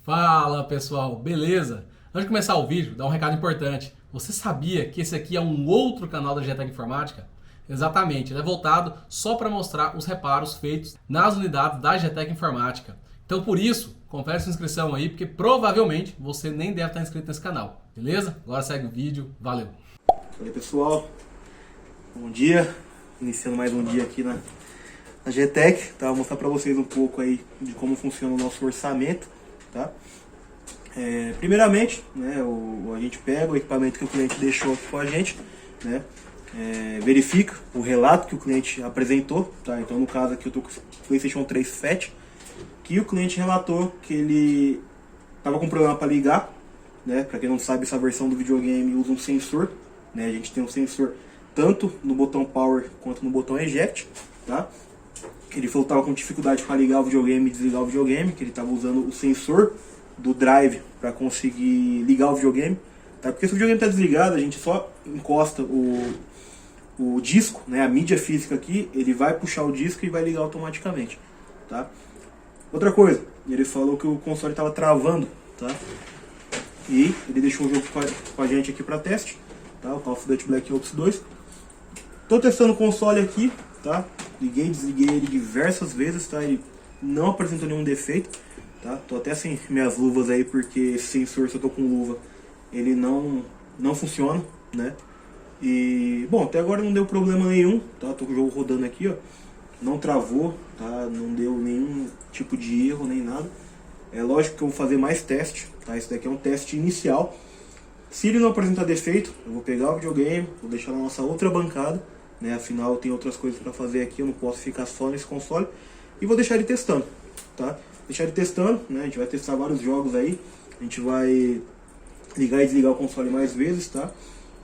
Fala pessoal, beleza? Antes de começar o vídeo, dá um recado importante. Você sabia que esse aqui é um outro canal da GTEC Informática? Exatamente, ele é voltado só para mostrar os reparos feitos nas unidades da GTEC Informática. Então por isso, confere sua inscrição aí, porque provavelmente você nem deve estar inscrito nesse canal, beleza? Agora segue o vídeo, valeu! Fala aí pessoal, bom dia, iniciando mais um dia aqui na GTEC, tá? Vou mostrar para vocês um pouco aí de como funciona o nosso orçamento, tá? Primeiramente, né, a gente pega o equipamento que o cliente deixou aqui com a gente, né? Verifica o relato que o cliente apresentou, tá? Então no caso aqui eu tô com o PlayStation 3 Fat, que o cliente relatou que ele estava com problema para ligar, né? Para quem não sabe, essa versão do videogame usa um sensor, né? A gente tem um sensor tanto no botão Power quanto no botão Eject, tá? Ele falou que estava com dificuldade para ligar o videogame e desligar o videogame, que ele estava usando o sensor do drive para conseguir ligar o videogame, tá? Porque se o videogame está desligado, a gente só encosta o disco, né? A mídia física aqui, ele vai puxar o disco e vai ligar automaticamente, tá? Outra coisa, ele falou que o console estava travando, tá? E ele deixou o jogo com a gente aqui para teste, tá? O Call of Duty Black Ops 2. Tô testando o console aqui, tá? Liguei e desliguei ele diversas vezes, tá? Ele não apresentou nenhum defeito, tá? Tô até sem minhas luvas aí, porque esse sensor, se eu tô com luva, ele não funciona, né? E, bom, até agora não deu problema nenhum, tá? Tô com o jogo rodando aqui, ó. Não travou, tá? Não deu nenhum tipo de erro, nem nada. É lógico que eu vou fazer mais teste, tá? Esse daqui é um teste inicial. Se ele não apresentar defeito, eu vou pegar o videogame, vou deixar na nossa outra bancada, né? Afinal, tem outras coisas para fazer aqui, eu não posso ficar só nesse console. E vou deixar ele testando, tá? Deixar ele testando, né? A gente vai testar vários jogos aí. A gente vai ligar e desligar o console mais vezes, tá?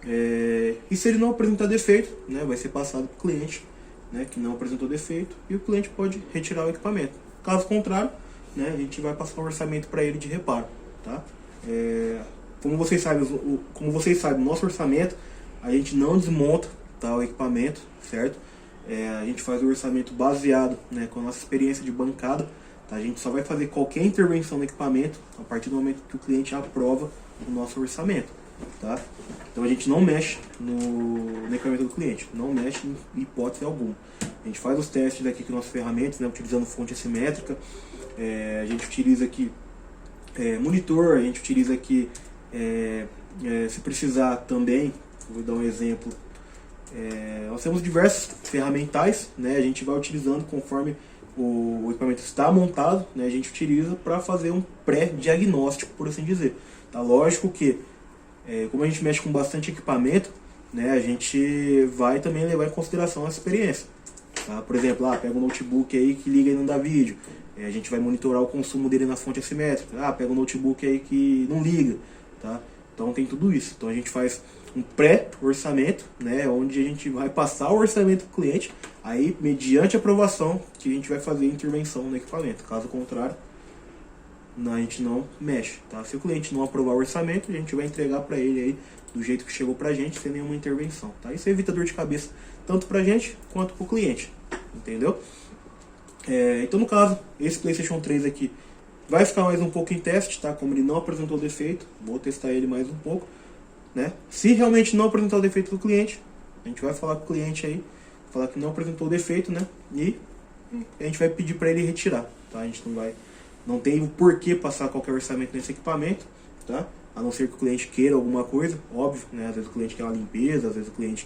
E se ele não apresentar defeito, né? Vai ser passado para o cliente, né? Que não apresentou defeito, e o cliente pode retirar o equipamento. Caso contrário, né? A gente vai passar um orçamento para ele de reparo, tá? Como vocês sabem, o nosso orçamento, a gente não desmonta, tá, o equipamento, certo? A gente faz o orçamento baseado, né, com a nossa experiência de bancada, tá? A gente só vai fazer qualquer intervenção no equipamento a partir do momento que o cliente aprova o nosso orçamento, tá? Então a gente não mexe no equipamento do cliente, não mexe em hipótese alguma. A gente faz os testes aqui com nossas ferramentas, né, utilizando fonte assimétrica, a gente utiliza aqui monitor, a gente utiliza aqui, se precisar também, vou dar um exemplo, nós temos diversos ferramentais, né, a gente vai utilizando conforme o equipamento está montado, né, a gente utiliza para fazer um pré-diagnóstico, por assim dizer. Tá? Lógico que, como a gente mexe com bastante equipamento, né, a gente vai também levar em consideração a experiência. Tá? Por exemplo, pega um notebook aí que liga e não dá vídeo, a gente vai monitorar o consumo dele na fonte assimétrica. Pega um notebook aí que não liga, tá? Então tem tudo isso. Então a gente faz um pré-orçamento, né, onde a gente vai passar o orçamento para o cliente, aí mediante a aprovação que a gente vai fazer a intervenção no equipamento. Caso contrário, a gente não mexe, tá? Se o cliente não aprovar o orçamento, a gente vai entregar para ele aí do jeito que chegou para a gente, sem nenhuma intervenção, tá? Isso evita dor de cabeça tanto para a gente quanto para o cliente, entendeu? Então no caso, esse PlayStation 3 aqui vai ficar mais um pouco em teste, tá? Como ele não apresentou defeito, vou testar ele mais um pouco, né? Se realmente não apresentar o defeito do cliente, a gente vai falar com o cliente aí, falar que não apresentou o defeito, né? E a gente vai pedir para ele retirar, tá? A gente não tem o porquê passar qualquer orçamento nesse equipamento, tá? A não ser que o cliente queira alguma coisa, óbvio, né? Às vezes o cliente quer uma limpeza, às vezes o cliente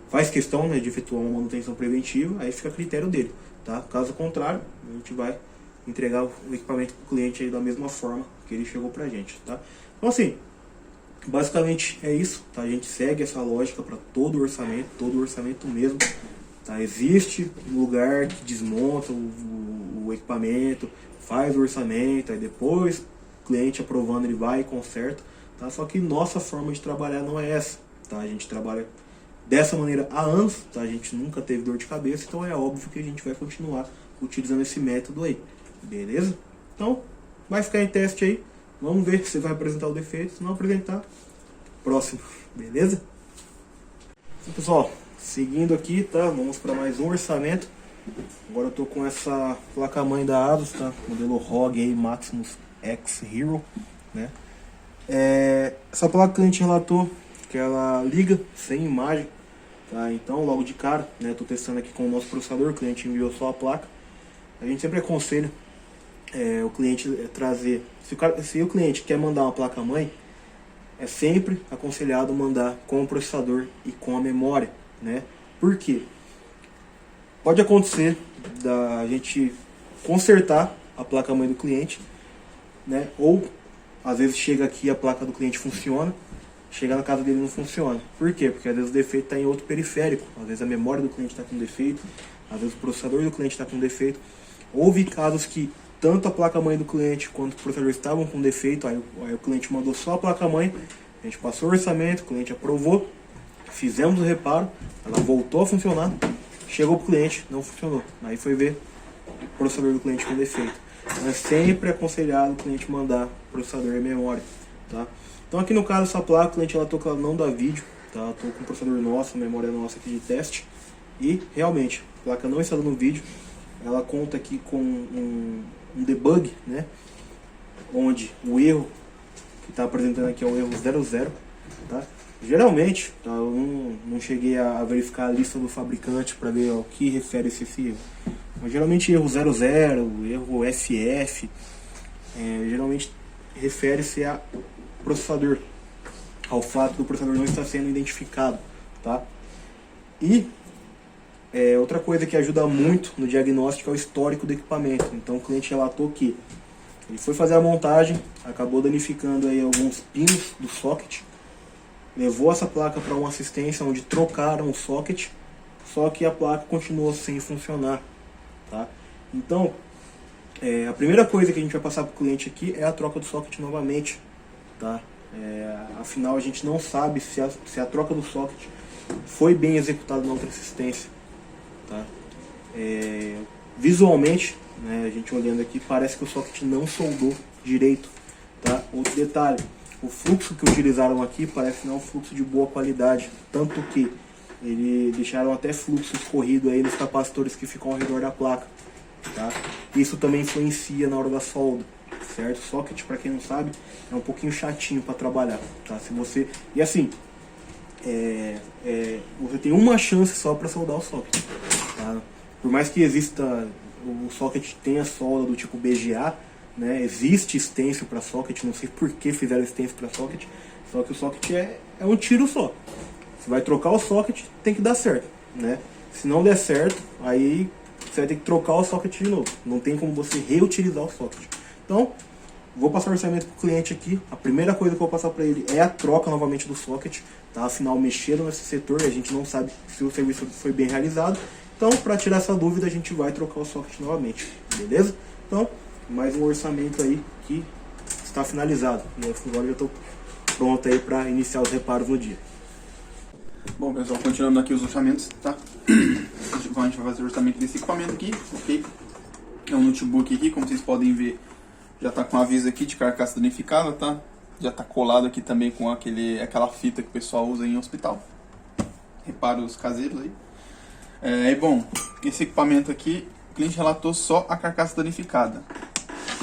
faz questão, né, de efetuar uma manutenção preventiva, aí fica a critério dele, tá? Caso contrário, a gente vai entregar o equipamento para o cliente aí da mesma forma que ele chegou pra gente, tá? Então assim, basicamente é isso, tá? A gente segue essa lógica para todo o orçamento mesmo, tá? Existe um lugar que desmonta o equipamento, faz o orçamento, aí depois o cliente aprovando ele vai e conserta, tá? Só que nossa forma de trabalhar não é essa, tá? A gente trabalha dessa maneira há anos, tá? A gente nunca teve dor de cabeça, então é óbvio que a gente vai continuar utilizando esse método aí, beleza? Então, vai ficar em teste aí, vamos ver se vai apresentar o defeito, se não apresentar, próximo, beleza? Então, pessoal, seguindo aqui, tá? Vamos para mais um orçamento. Agora eu tô com essa placa-mãe da ASUS, tá? Modelo ROG aí, Maximus X Hero, né? Essa placa o cliente relatou que ela liga sem imagem, tá? Então logo de cara, né, tô testando aqui com o nosso processador, o cliente enviou só a placa. A gente sempre aconselha o cliente trazer, se o cliente quer mandar uma placa mãe, é sempre aconselhado mandar com o processador e com a memória, né? Por quê? Pode acontecer da gente consertar a placa mãe do cliente, né? Ou às vezes chega aqui a placa do cliente funciona, chega na casa dele e não funciona. Por quê? Porque às vezes o defeito está em outro periférico, às vezes a memória do cliente está com defeito, às vezes o processador do cliente está com defeito. Houve casos que tanto a placa mãe do cliente quanto o processador estavam com defeito, aí o cliente mandou só a placa mãe, a gente passou o orçamento, o cliente aprovou, fizemos o reparo, ela voltou a funcionar, chegou para o cliente, não funcionou. Aí foi ver o processador do cliente com defeito. Então é sempre aconselhado o cliente mandar processador e memória, tá? Então aqui no caso essa placa, o cliente ela que ela não dá vídeo, tá? Estou com o processador nosso, a memória nossa aqui de teste, e realmente a placa não está dando vídeo. Ela conta aqui com um debug, né? Onde o erro que está apresentando aqui é o erro 00, tá? Geralmente, tá, eu não cheguei a verificar a lista do fabricante para ver ao que refere-se esse erro. Mas geralmente erro 00, erro FF, geralmente refere-se a processador, ao fato do processador não estar sendo identificado, tá? E outra coisa que ajuda muito no diagnóstico é o histórico do equipamento. Então o cliente relatou que ele foi fazer a montagem, acabou danificando aí alguns pinos do socket, levou essa placa para uma assistência onde trocaram o socket, só que a placa continuou sem funcionar, tá? Então, a primeira coisa que a gente vai passar para o cliente aqui é a troca do socket novamente, tá? Afinal, a gente não sabe se a troca do socket foi bem executada na outra assistência, tá? Visualmente, né, a gente olhando aqui, parece que o socket não soldou direito, tá? Outro detalhe, o fluxo que utilizaram aqui parece não um fluxo de boa qualidade, tanto que eles deixaram até fluxo escorrido aí nos capacitores que ficam ao redor da placa, tá? Isso também influencia na hora da solda, certo? O socket, para quem não sabe, é um pouquinho chatinho para trabalhar, tá? Se você... E assim, você tem uma chance só para soldar o socket, tá? Por mais que exista, o socket tenha solda do tipo BGA, né? Existe stencil para socket, não sei por que fizeram stencil para socket, só que o socket é um tiro só. Você vai trocar o socket, tem que dar certo, né? Se não der certo, aí você vai ter que trocar o socket de novo. Não tem como você reutilizar o socket. Então, vou passar o orçamento para o cliente aqui. A primeira coisa que eu vou passar para ele é a troca novamente do socket, tá? Afinal, mexeram nesse setor e a gente não sabe se o serviço foi bem realizado. Então, para tirar essa dúvida, a gente vai trocar o socket novamente, beleza? Então, mais um orçamento aí que está finalizado. E agora eu estou pronto aí para iniciar os reparos no dia. Bom, pessoal, continuando aqui os orçamentos, tá? A gente vai fazer o orçamento desse equipamento aqui, ok? É um notebook aqui, como vocês podem ver, já tá com aviso aqui de carcaça danificada, tá? Já tá colado aqui também com aquela fita que o pessoal usa em hospital. Reparos caseiros aí. Bom, esse equipamento aqui, o cliente relatou só a carcaça danificada.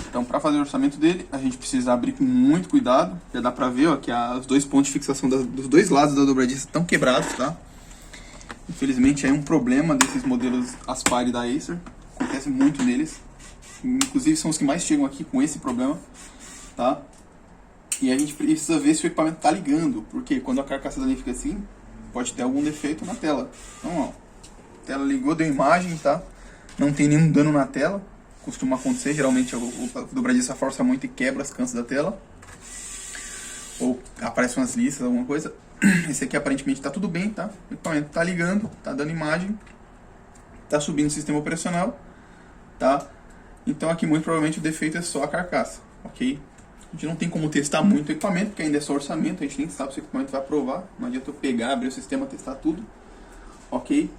Então, para fazer o orçamento dele, a gente precisa abrir com muito cuidado. Já dá pra ver, ó, que os dois pontos de fixação dos dois lados da dobradiça estão quebrados, tá? Infelizmente, é um problema desses modelos Aspire da Acer. Acontece muito neles. Inclusive, são os que mais chegam aqui com esse problema, tá? E a gente precisa ver se o equipamento tá ligando, porque quando a carcaça danifica assim, pode ter algum defeito na tela. Então, ó, a tela ligou, deu imagem, tá? Não tem nenhum dano na tela. Costuma acontecer, geralmente o dobradiça força muito e quebra as cantos da tela. Ou aparecem umas listas, alguma coisa. Esse aqui aparentemente está tudo bem, tá? O equipamento está ligando, está dando imagem, está subindo o sistema operacional, tá? Então aqui muito provavelmente o defeito é só a carcaça, ok? A gente não tem como testar muito o equipamento, porque ainda é só orçamento, a gente nem sabe se o equipamento vai aprovar. Não adianta eu pegar, abrir o sistema, testar tudo, ok?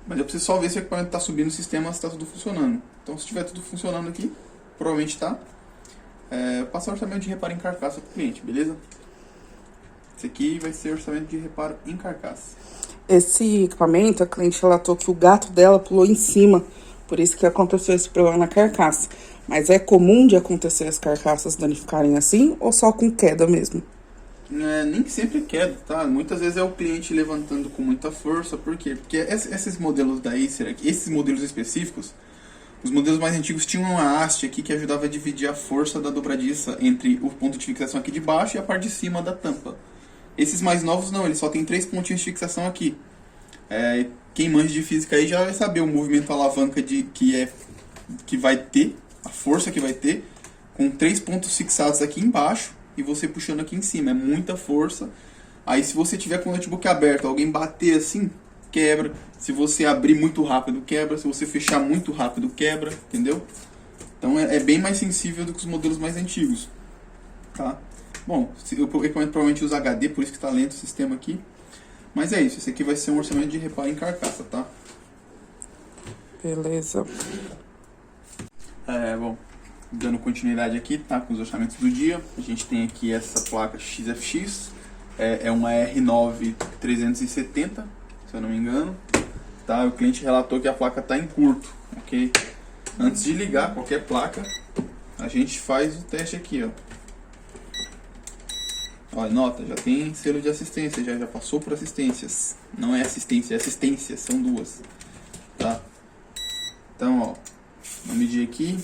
Mas eu preciso só ver se o equipamento está subindo o sistema, se está tudo funcionando. Então, se estiver tudo funcionando aqui, provavelmente está. Passar o orçamento de reparo em carcaça para o cliente, beleza? Esse aqui vai ser o orçamento de reparo em carcaça. Esse equipamento, a cliente relatou que o gato dela pulou em cima Por isso que aconteceu esse problema na carcaça. Mas é comum de acontecer as carcaças danificarem assim ou só com queda mesmo? Nem sempre é queda, tá? Muitas vezes é o cliente levantando com muita força. Por quê? Porque esses modelos da Acer aqui, esses modelos específicos, os modelos mais antigos tinham uma haste aqui que ajudava a dividir a força da dobradiça entre o ponto de fixação aqui de baixo e a parte de cima da tampa. Esses mais novos não, eles só tem 3 pontinhos de fixação aqui. Quem manja de física aí já vai saber o movimento alavanca que vai ter, a força que vai ter, com 3 pontos fixados aqui embaixo e você puxando aqui em cima. É muita força. Aí se você tiver com o notebook aberto, alguém bater assim, quebra. Se você abrir muito rápido, quebra. Se você fechar muito rápido, quebra. Entendeu? Então é bem mais sensível do que os modelos mais antigos. Tá? Bom, eu recomendo provavelmente usar HD, por isso que está lento o sistema aqui. Mas é isso, esse aqui vai ser um orçamento de reparo em carcaça, tá? Beleza. Bom, dando continuidade aqui, tá? Com os orçamentos do dia. A gente tem aqui essa placa XFX. É uma R9 370, se eu não me engano. Tá? O cliente relatou que a placa está em curto, ok? Antes de ligar qualquer placa, a gente faz o teste aqui, ó. Olha, nota, já tem selo de assistência, já passou por assistências. Não é assistência, é assistência, são duas. Tá? Então, ó, vamos medir aqui.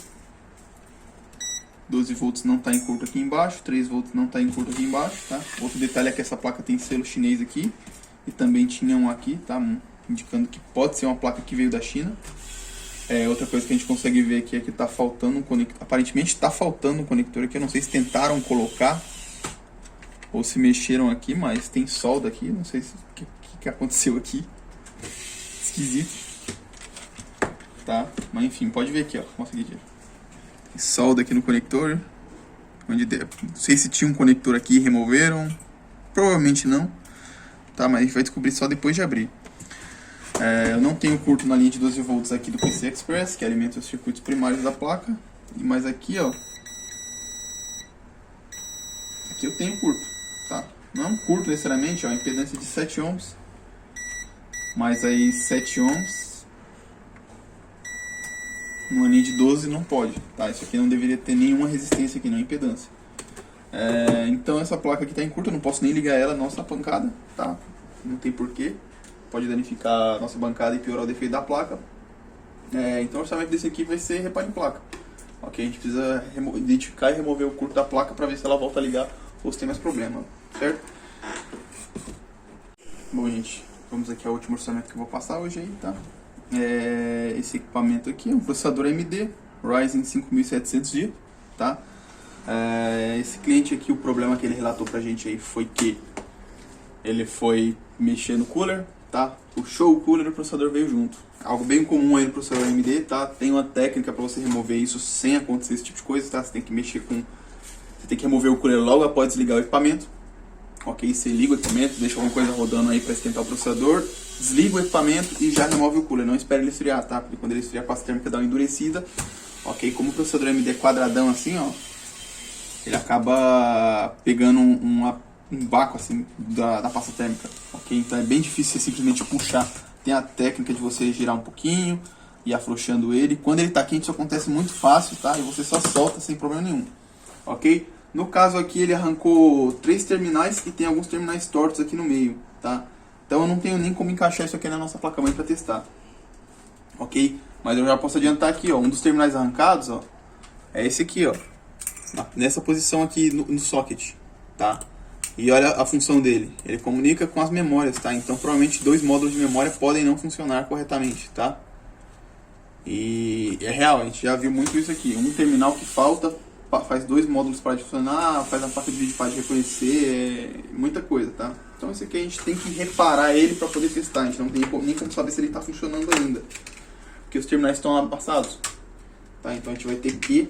12 volts não está em curto aqui embaixo, 3 volts não está em curto aqui embaixo, tá? Outro detalhe é que essa placa tem selo chinês aqui. E também tinha um aqui, tá? Indicando que pode ser uma placa que veio da China. Outra coisa que a gente consegue ver aqui é que está faltando um conector. Aparentemente está faltando um conector aqui, eu não sei se tentaram colocar ou se mexeram aqui, mas tem solda aqui, não sei o que aconteceu aqui. Esquisito. Tá? Mas enfim, pode ver aqui, ó. Consegui ver. Tem solda aqui no conector. Não sei se tinha um conector aqui e removeram. Provavelmente não. Tá? Mas a gente vai descobrir só depois de abrir. Eu não tenho curto na linha de 12 volts aqui do PCI Express, que alimenta os circuitos primários da placa. Mas aqui, ó. Aqui eu tenho curto. Tá? Não é um curto necessariamente, ó, impedância de 7 ohms, mas aí 7 ohms numa linha de 12 não pode, tá? Isso aqui não deveria ter nenhuma resistência aqui, não impedância. Então essa placa aqui está em curto, eu não posso nem ligar ela, nossa bancada, tá? Não tem porquê, pode danificar a nossa bancada e piorar o defeito da placa. Então o orçamento desse aqui vai ser reparo em placa. Ok, a gente precisa identificar e remover o curto da placa para ver se ela volta a ligar ou se tem mais problema, certo? Bom, gente, vamos aqui ao último orçamento que eu vou passar hoje aí, tá? Esse equipamento aqui é um processador AMD Ryzen 5700G, tá? Esse cliente aqui, o problema que ele relatou pra gente aí foi que ele foi mexer no cooler, tá? Puxou o cooler e o processador veio junto. Algo bem comum aí no processador AMD, tá? Tem uma técnica para você remover isso sem acontecer esse tipo de coisa, tá? Você tem que mexer com... Você tem que remover o cooler logo após desligar o equipamento. Ok? Você liga o equipamento, deixa alguma coisa rodando aí para esquentar o processador, desliga o equipamento e já remove o cooler. Não espere ele esfriar, tá? Porque quando ele esfriar, a pasta térmica dá uma endurecida. Ok? Como o processador AMD é quadradão assim, ó, ele acaba pegando um vácuo assim da pasta térmica. Ok? Então é bem difícil você simplesmente puxar. Tem a técnica de você girar um pouquinho e afrouxando ele. Quando ele está quente, isso acontece muito fácil, tá? E você só solta sem problema nenhum. Ok? No caso aqui, ele arrancou 3 terminais e tem alguns terminais tortos aqui no meio, tá? Então eu não tenho nem como encaixar isso aqui na nossa placa-mãe para testar. Ok? Mas eu já posso adiantar aqui, ó. Um dos terminais arrancados, ó, é esse aqui, ó. Nessa posição aqui no socket, tá? E olha a função dele, ele comunica com as memórias, tá? Então provavelmente 2 módulos de memória podem não funcionar corretamente, tá? E é real, a gente já viu muito isso aqui. Um terminal que falta, faz 2 módulos para de funcionar, faz a placa de vídeo para de reconhecer, muita coisa, tá? Então esse aqui a gente tem que reparar ele para poder testar, a gente não tem nem como saber se ele está funcionando ainda. Porque os terminais estão amassados, tá? Então a gente vai ter que...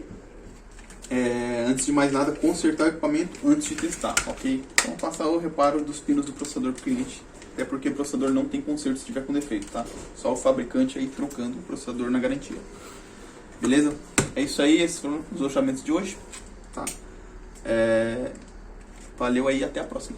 antes de mais nada, consertar o equipamento antes de testar, ok? Então passar o reparo dos pinos do processador para o cliente, até porque o processador não tem conserto se tiver com defeito, tá? Só o fabricante aí trocando o processador na garantia. Beleza? É isso aí, esses foram os orçamentos de hoje, tá? Valeu aí, até a próxima.